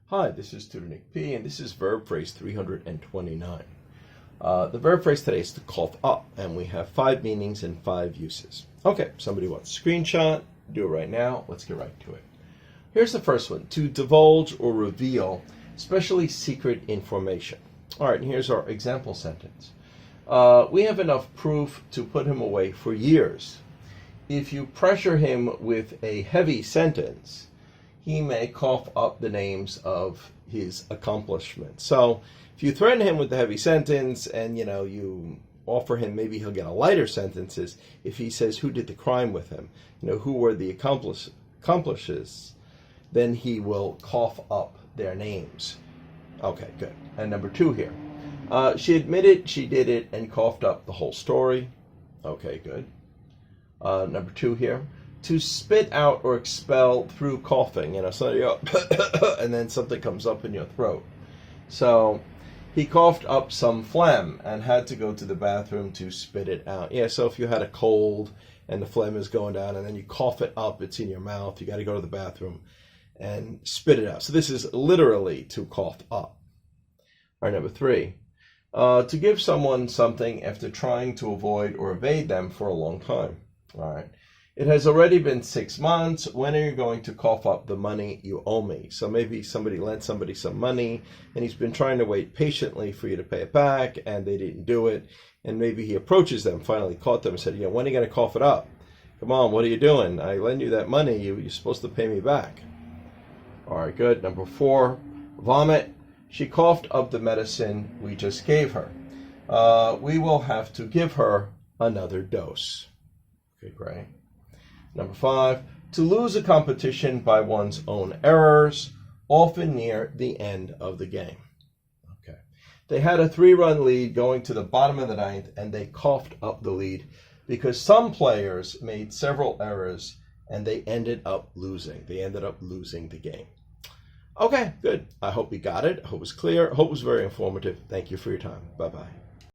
Hi, this is Tutor Nick P, and this is verb phrase 329. The verb phrase today is to cough up, and we have 5 meanings and 5 uses. Okay, somebody wants a screenshot. Do it right now. Let's get right to it. Here's the first one: to divulge or reveal, especially secret information. All right, and here's our example sentence. We have enough proof to put him away for years. If you pressure him with a heavy sentence, he may cough up the names of his accomplishments. So if you threaten him with the heavy sentence and you offer him, maybe he'll get a lighter sentences if he says who did the crime with him, who were the accomplices, then he will cough up their names. Okay, good. And number 2 here. She admitted she did it and coughed up the whole story. Okay, good. Number 2 here. To spit out or expel through coughing. So you go, and then something comes up in your throat. So he coughed up some phlegm and had to go to the bathroom to spit it out. Yeah, so if you had a cold and the phlegm is going down and then you cough it up, it's in your mouth, you got to go to the bathroom and spit it out. So this is literally to cough up. All right, number 3. To give someone something after trying to avoid or evade them for a long time. All right. It has already been 6 months. When are you going to cough up the money you owe me? So maybe somebody lent somebody some money and he's been trying to wait patiently for you to pay it back and they didn't do it. And maybe he approaches them, finally caught them and said, when are you going to cough it up? Come on, what are you doing? I lend you that money. You're supposed to pay me back. All right, good. Number 4, vomit. She coughed up the medicine we just gave her. We will have to give her another dose. Okay, great. Number 5, to lose a competition by one's own errors, often near the end of the game. Okay. They had a 3-run lead going to the bottom of the 9th, and they coughed up the lead because some players made several errors, and they ended up losing. They ended up losing the game. Okay, good. I hope you got it. I hope it was clear. I hope it was very informative. Thank you for your time. Bye-bye.